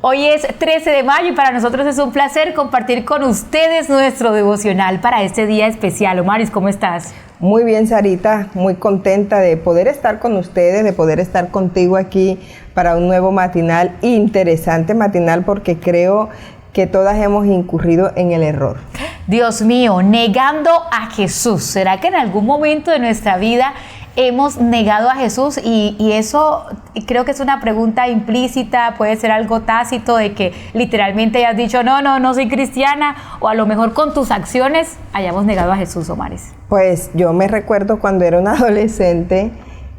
Hoy es 13 de mayo y para nosotros es un placer compartir con ustedes nuestro devocional para este día especial. Omaris, ¿cómo estás? Muy bien, Sarita, muy contenta de poder estar con ustedes, de poder estar contigo aquí para un nuevo matinal, interesante matinal, porque creo que todas hemos incurrido en el error. Dios mío, negando a Jesús. ¿Será que en algún momento de nuestra vida hemos negado a Jesús? Y eso creo que es una pregunta implícita, puede ser algo tácito de que literalmente hayas dicho no soy cristiana, o a lo mejor con tus acciones hayamos negado a Jesús, Omaris. Pues yo me recuerdo cuando era una adolescente,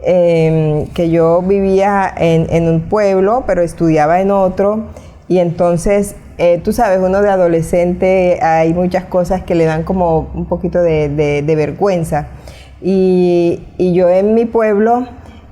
que yo vivía en un pueblo, pero estudiaba en otro, y entonces tú sabes, uno de adolescente hay muchas cosas que le dan como un poquito de vergüenza. Y yo en mi pueblo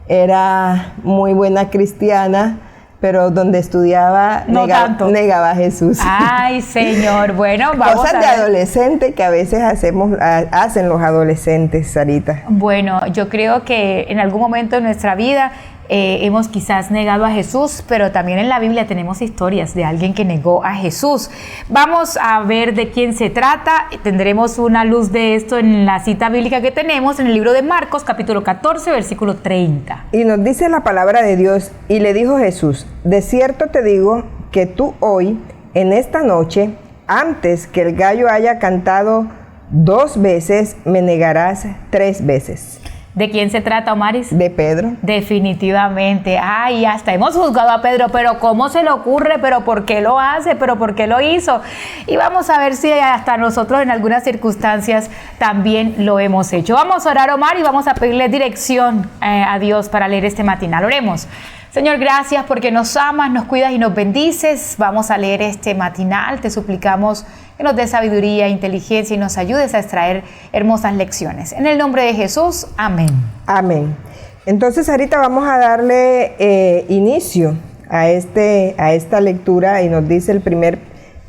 era muy buena cristiana, pero donde estudiaba negaba a Jesús. Ay, Señor, bueno, vamos cosas a de ver. adolescente que a veces hacen los adolescentes, Sarita. Bueno, yo creo que en algún momento de nuestra vida hemos quizás negado a Jesús, pero también en la Biblia tenemos historias de alguien que negó a Jesús. Vamos a ver de quién se trata. Tendremos una luz de esto en la cita bíblica que tenemos en el libro de Marcos, capítulo 14, versículo 30. Y nos dice la palabra de Dios, y le dijo Jesús: de cierto te digo que tú hoy, en esta noche, antes que el gallo haya cantado 2 veces, me negarás 3 veces. ¿De quién se trata, Omaris? De Pedro. Definitivamente. Ay, hasta hemos juzgado a Pedro, pero ¿cómo se le ocurre? ¿Pero por qué lo hace? ¿Pero por qué lo hizo? Y vamos a ver si hasta nosotros en algunas circunstancias también lo hemos hecho. Vamos a orar, Omar, y vamos a pedirle dirección a Dios para leer este matinal. Oremos. Señor, gracias porque nos amas, nos cuidas y nos bendices. Vamos a leer este matinal. Te suplicamos que nos des sabiduría, inteligencia y nos ayudes a extraer hermosas lecciones. En el nombre de Jesús, amén. Amén. Entonces, ahorita vamos a darle inicio a esta lectura, y nos dice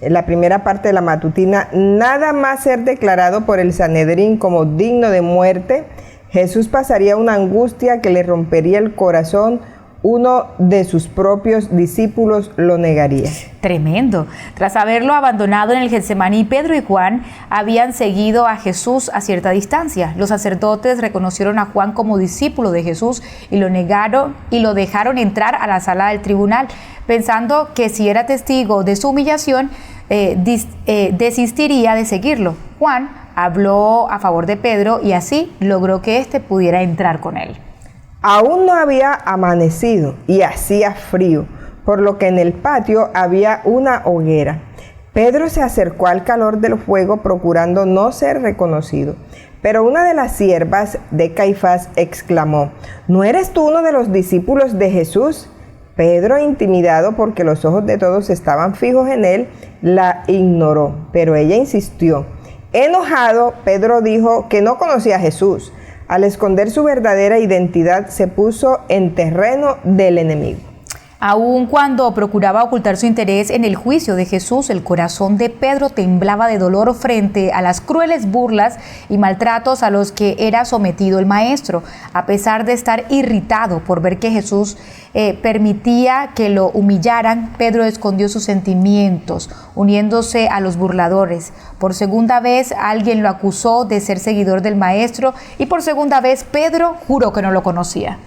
la primera parte de la matutina: nada más ser declarado por el Sanedrín como digno de muerte, Jesús pasaría una angustia que le rompería el corazón. Uno de sus propios discípulos lo negaría. Tremendo. Tras haberlo abandonado en el Getsemaní, Pedro y Juan habían seguido a Jesús a cierta distancia. Los sacerdotes reconocieron a Juan como discípulo de Jesús y lo negaron y lo dejaron entrar a la sala del tribunal, pensando que si era testigo de su humillación, desistiría de seguirlo. Juan habló a favor de Pedro y así logró que éste pudiera entrar con él. Aún no había amanecido y hacía frío, por lo que en el patio había una hoguera. Pedro se acercó al calor del fuego procurando no ser reconocido. Pero una de las siervas de Caifás exclamó: ¿no eres tú uno de los discípulos de Jesús? Pedro, intimidado porque los ojos de todos estaban fijos en él, la ignoró, pero ella insistió. Enojado, Pedro dijo que no conocía a Jesús. Al esconder su verdadera identidad, se puso en terreno del enemigo. Aun cuando procuraba ocultar su interés en el juicio de Jesús, el corazón de Pedro temblaba de dolor frente a las crueles burlas y maltratos a los que era sometido el maestro. A pesar de estar irritado por ver que Jesús permitía que lo humillaran, Pedro escondió sus sentimientos, uniéndose a los burladores. Por segunda vez alguien lo acusó de ser seguidor del maestro y por segunda vez Pedro juró que no lo conocía.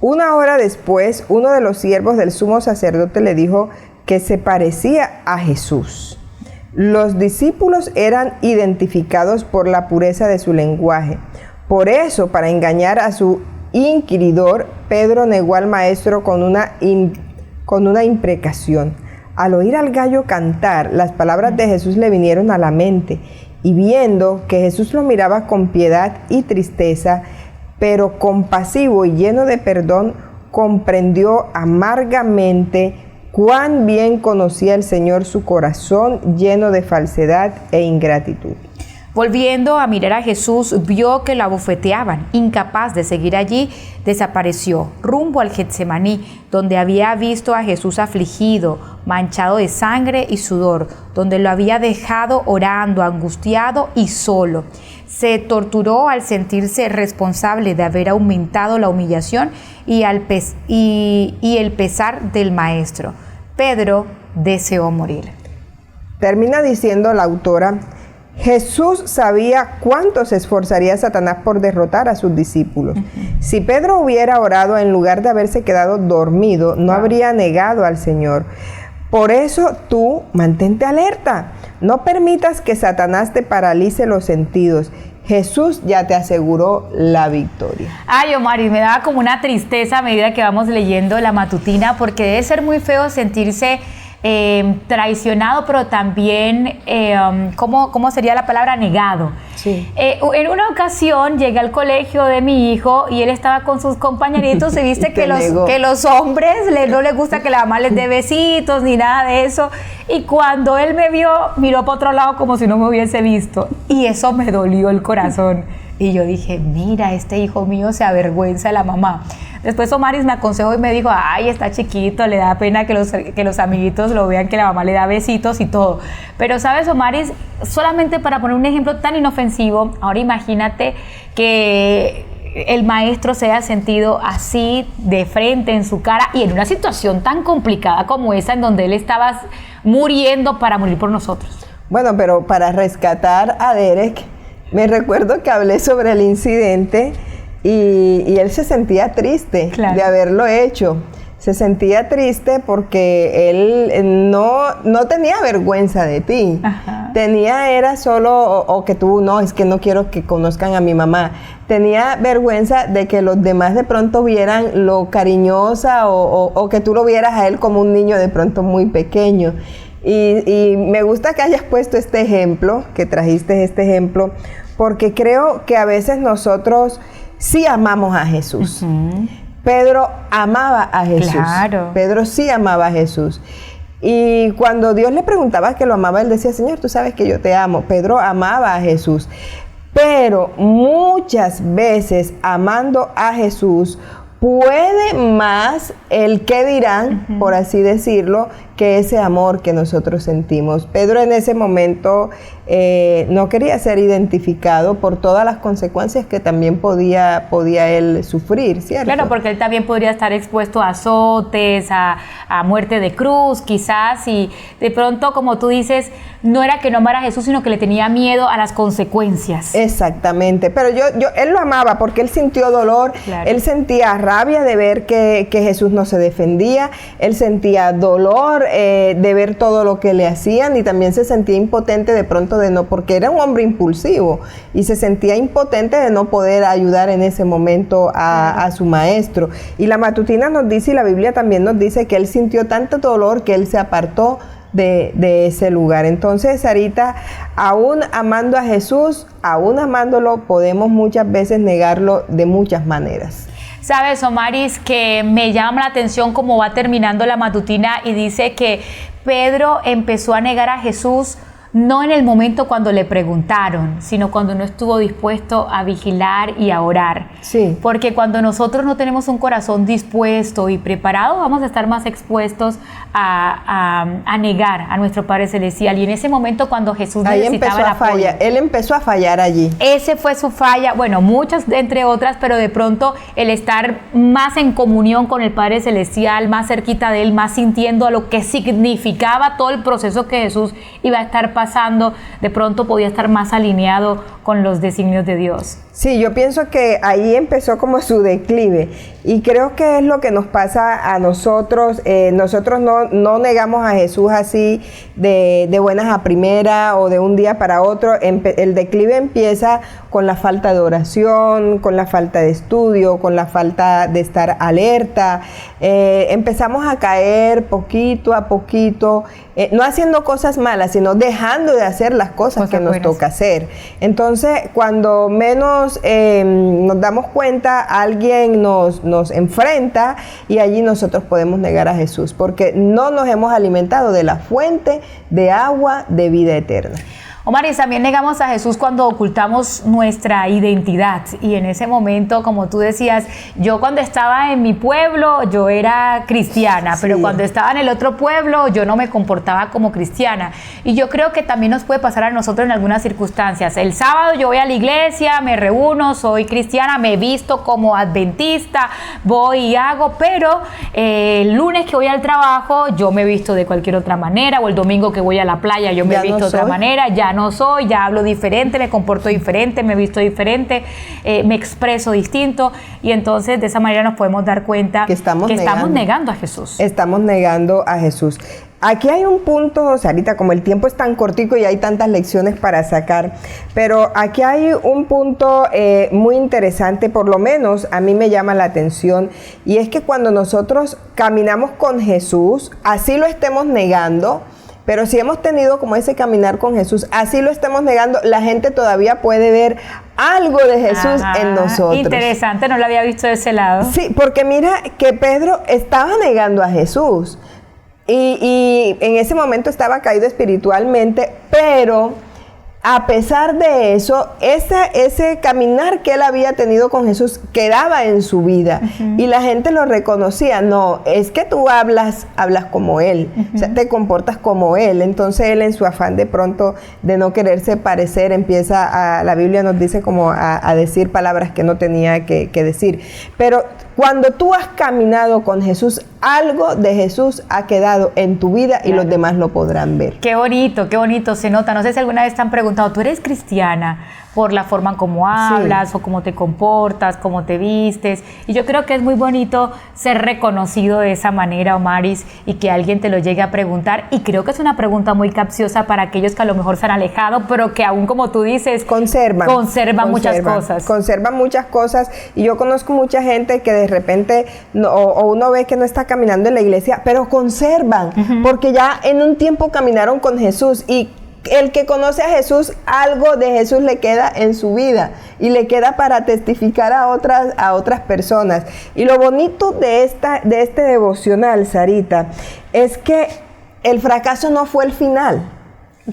1 hora después, uno de los siervos del sumo sacerdote le dijo que se parecía a Jesús. Los discípulos eran identificados por la pureza de su lenguaje. Por eso, para engañar a su inquiridor, Pedro negó al maestro con una imprecación. Al oír al gallo cantar, las palabras de Jesús le vinieron a la mente, y viendo que Jesús lo miraba con piedad y tristeza, pero compasivo y lleno de perdón, comprendió amargamente cuán bien conocía el Señor su corazón lleno de falsedad e ingratitud. Volviendo a mirar a Jesús, vio que lo abofeteaban. Incapaz de seguir allí, desapareció rumbo al Getsemaní, donde había visto a Jesús afligido, manchado de sangre y sudor, donde lo había dejado orando, angustiado y solo. Se torturó al sentirse responsable de haber aumentado la humillación y el pesar del maestro. Pedro deseó morir. Termina diciendo la autora: Jesús sabía cuánto se esforzaría Satanás por derrotar a sus discípulos. Si Pedro hubiera orado en lugar de haberse quedado dormido, no habría negado al Señor. Por eso tú mantente alerta. No permitas que Satanás te paralice los sentidos. Jesús ya te aseguró la victoria. Ay, Omar, y me daba como una tristeza a medida que vamos leyendo la matutina, porque debe ser muy feo sentirse traicionado, pero también, ¿cómo sería la palabra? Negado. Sí. En una ocasión llegué al colegio de mi hijo y él estaba con sus compañeritos y viste que los hombres no les gusta que la mamá les dé besitos ni nada de eso. Y cuando él me vio, miró para otro lado como si no me hubiese visto. Y eso me dolió el corazón. Y yo dije, mira, este hijo mío se avergüenza de la mamá. Después Omaris me aconsejó y me dijo, ay, está chiquito, le da pena que los amiguitos lo vean, que la mamá le da besitos y todo. Pero sabes, Omaris, solamente para poner un ejemplo tan inofensivo, ahora imagínate que el maestro se haya sentido así de frente en su cara y en una situación tan complicada como esa, en donde él estaba muriendo para morir por nosotros. Bueno, pero para rescatar a Derek, me recuerdo que hablé sobre el incidente y él se sentía triste de haberlo hecho. Se sentía triste porque él no tenía vergüenza de ti. Ajá. Era solo, o que tú, no, es que no quiero que conozcan a mi mamá. Tenía vergüenza de que los demás de pronto vieran lo cariñosa o que tú lo vieras a él como un niño de pronto muy pequeño. Y me gusta que hayas puesto este ejemplo, que trajiste este ejemplo, porque creo que a veces nosotros sí amamos a Jesús. Pedro amaba a Jesús. Claro. Pedro sí amaba a Jesús. Y cuando Dios le preguntaba que lo amaba, él decía, Señor, tú sabes que yo te amo. Pedro amaba a Jesús. Pero muchas veces amando a Jesús, puede más el qué dirán, por así decirlo, que ese amor que nosotros sentimos. Pedro en ese momento no quería ser identificado por todas las consecuencias que también podía él sufrir, ¿cierto? Claro, porque él también podría estar expuesto a azotes, a muerte de cruz, quizás, y de pronto, como tú dices, no era que no amara a Jesús, sino que le tenía miedo a las consecuencias. Exactamente, pero él lo amaba porque él sintió dolor, él sentía rabia de ver que Jesús no se defendía, él sentía dolor de ver todo lo que le hacían y también se sentía impotente de pronto porque era un hombre impulsivo y se sentía impotente de no poder ayudar en ese momento a su maestro. Y la matutina nos dice, y la Biblia también nos dice, que él sintió tanto dolor que él se apartó de ese lugar. Entonces, Sarita, aún amando a Jesús, aún amándolo, podemos muchas veces negarlo de muchas maneras. Sabes, Omaris, que me llama la atención cómo va terminando la matutina y dice que Pedro empezó a negar a Jesús no en el momento cuando le preguntaron, sino cuando no estuvo dispuesto a vigilar y a orar. Sí. Porque cuando nosotros no tenemos un corazón dispuesto y preparado, vamos a estar más expuestos a negar a nuestro Padre Celestial. Y en ese momento cuando Jesús necesitaba el apoyo, él empezó a fallar allí. Ese fue su falla, bueno, muchas entre otras, pero de pronto el estar más en comunión con el Padre Celestial, más cerquita de Él, más sintiendo a lo que significaba todo el proceso que Jesús iba a estar pasando, de pronto podía estar más alineado con los designios de Dios. Sí, yo pienso que ahí empezó como su declive y creo que es lo que nos pasa a nosotros. Nosotros no negamos a Jesús así de buenas a primera o de un día para otro. El declive empieza con la falta de oración, con la falta de estudio, con la falta de estar alerta. Empezamos a caer poquito a poquito, no haciendo cosas malas, sino dejando de hacer las cosas que nos toca hacer. Entonces, cuando menos nos damos cuenta, alguien nos enfrenta y allí nosotros podemos negar a Jesús, porque no nos hemos alimentado de la fuente de agua de vida eterna. Omar, y también negamos a Jesús cuando ocultamos nuestra identidad. Y en ese momento, como tú decías, yo cuando estaba en mi pueblo, yo era cristiana, pero cuando estaba en el otro pueblo, yo no me comportaba como cristiana. Y yo creo que también nos puede pasar a nosotros en algunas circunstancias. El sábado yo voy a la iglesia, me reúno, soy cristiana, me visto como adventista, voy y hago, pero el lunes que voy al trabajo, yo me visto de cualquier otra manera, o el domingo que voy a la playa, yo me visto de otra manera, ya no soy, ya hablo diferente, me comporto diferente, me visto diferente, me expreso distinto, y entonces de esa manera nos podemos dar cuenta que estamos negando a Jesús. Estamos negando a Jesús. Aquí hay un punto, Sarita, como el tiempo es tan cortico y hay tantas lecciones para sacar, pero aquí hay un punto muy interesante, por lo menos a mí me llama la atención, y es que cuando nosotros caminamos con Jesús, así lo estemos negando, pero si hemos tenido como ese caminar con Jesús, así lo estemos negando, la gente todavía puede ver algo de Jesús en nosotros. Interesante, no lo había visto de ese lado. Sí, porque mira que Pedro estaba negando a Jesús y en ese momento estaba caído espiritualmente, pero a pesar de eso, ese caminar que él había tenido con Jesús quedaba en su vida, y la gente lo reconocía. No, es que tú hablas como él, o sea, te comportas como él. Entonces él, en su afán de pronto de no quererse parecer, la Biblia nos dice como a decir palabras que no tenía que decir. Pero cuando tú has caminado con Jesús, algo de Jesús ha quedado en tu vida, y los demás lo podrán ver. Qué bonito se nota. No sé si alguna vez te han preguntado, ¿tú eres cristiana? Por la forma en cómo hablas, o cómo te comportas, cómo te vistes. Y yo creo que es muy bonito ser reconocido de esa manera, Omaris, y que alguien te lo llegue a preguntar. Y creo que es una pregunta muy capciosa para aquellos que a lo mejor se han alejado, pero que aún, como tú dices, conservan muchas cosas. Conservan muchas cosas. Y yo conozco mucha gente que de repente, o uno ve que no está caminando en la iglesia, pero conservan, porque ya en un tiempo caminaron con Jesús, y el que conoce a Jesús, algo de Jesús le queda en su vida, y le queda para testificar a otras personas. Y lo bonito de este devocional, Sarita, es que el fracaso no fue el final.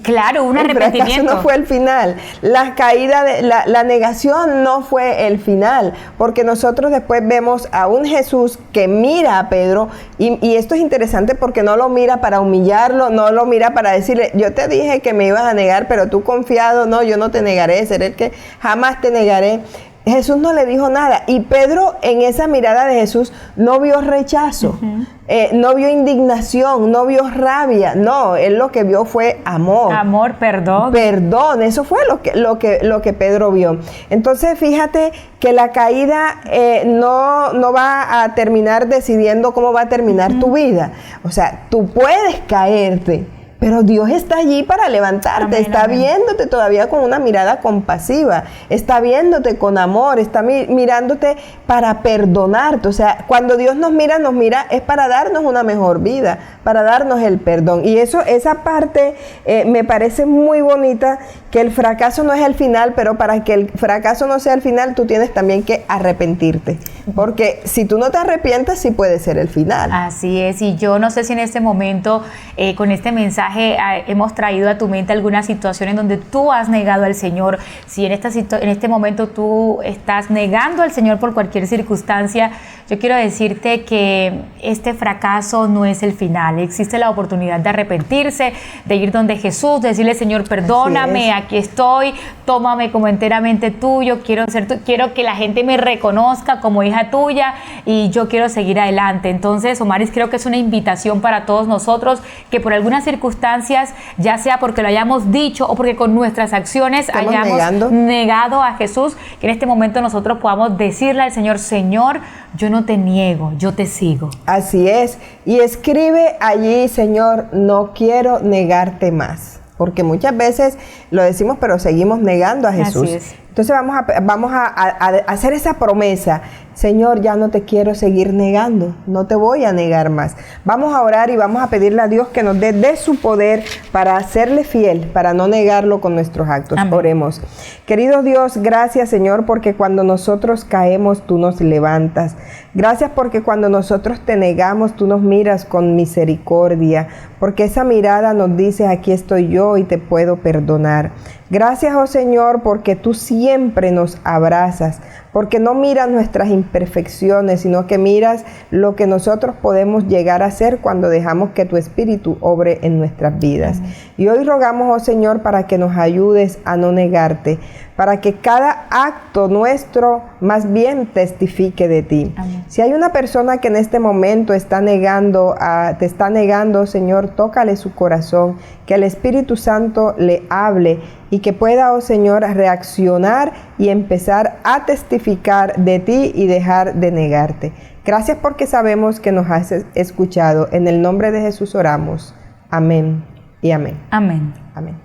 Claro, un arrepentimiento. El fracaso no fue el final. La caída, la negación no fue el final, porque nosotros después vemos a un Jesús que mira a Pedro, y esto es interesante porque no lo mira para humillarlo, no lo mira para decirle, yo te dije que me ibas a negar, pero tú confiado, no, yo no te negaré, seré el que jamás te negaré. Jesús no le dijo nada, y Pedro, en esa mirada de Jesús, no vio rechazo, no vio indignación, no vio rabia. No, él lo que vio fue amor. Amor, perdón. Perdón, eso fue lo que Pedro vio. Entonces, fíjate que la caída no va a terminar decidiendo cómo va a terminar tu vida. O sea, tú puedes caerte, pero Dios está allí para levantarte. Amén, está viéndote todavía con una mirada compasiva, está viéndote con amor, está mirándote para perdonarte. O sea, cuando Dios nos mira es para darnos una mejor vida, para darnos el perdón. Y esa parte me parece muy bonita, que el fracaso no es el final, pero para que el fracaso no sea el final, tú tienes también que arrepentirte. Porque si tú no te arrepientes, sí puede ser el final. Así es, y yo no sé si en este momento, con este mensaje, hemos traído a tu mente alguna situación en donde tú has negado al Señor. Si en este momento tú estás negando al Señor por cualquier circunstancia, yo quiero decirte que este fracaso no es el final. Existe la oportunidad de arrepentirse, de ir donde Jesús, de decirle, Señor, perdóname, aquí estoy, tómame como enteramente tuyo, quiero que la gente me reconozca como hija tuya, y yo quiero seguir adelante. Entonces, Omaris, creo que es una invitación para todos nosotros que por algunas circunstancias, ya sea porque lo hayamos dicho o porque con nuestras acciones hayamos negado a Jesús, que en este momento nosotros podamos decirle al Señor, Señor, yo no te niego, yo te sigo. Así es. Y escribe allí, Señor, no quiero negarte más. Porque muchas veces lo decimos, pero seguimos negando a Jesús. Así es. Entonces vamos a hacer esa promesa Señor, ya no te quiero seguir negando, no te voy a negar más. Vamos a orar y vamos a pedirle a Dios que nos dé de su poder para serle fiel, para no negarlo con nuestros actos. Amén. Oremos. Querido Dios, gracias, Señor, porque cuando nosotros caemos, tú nos levantas. Gracias porque cuando nosotros te negamos, tú nos miras con misericordia, porque esa mirada nos dice, aquí estoy yo y te puedo perdonar. Gracias, oh Señor, porque tú siempre nos abrazas, porque no miras nuestras imperfecciones, sino que miras lo que nosotros podemos llegar a ser cuando dejamos que tu Espíritu obre en nuestras vidas. Amén. Y hoy rogamos, oh Señor, para que nos ayudes a no negarte, para que cada acto nuestro más bien testifique de ti. Amén. Si hay una persona que en este momento te está negando, Señor, tócale su corazón, que el Espíritu Santo le hable y que pueda, oh Señor, reaccionar y empezar a testificar de ti y dejar de negarte. Gracias porque sabemos que nos has escuchado. En el nombre de Jesús oramos. Amén y amén. Amén. Amén.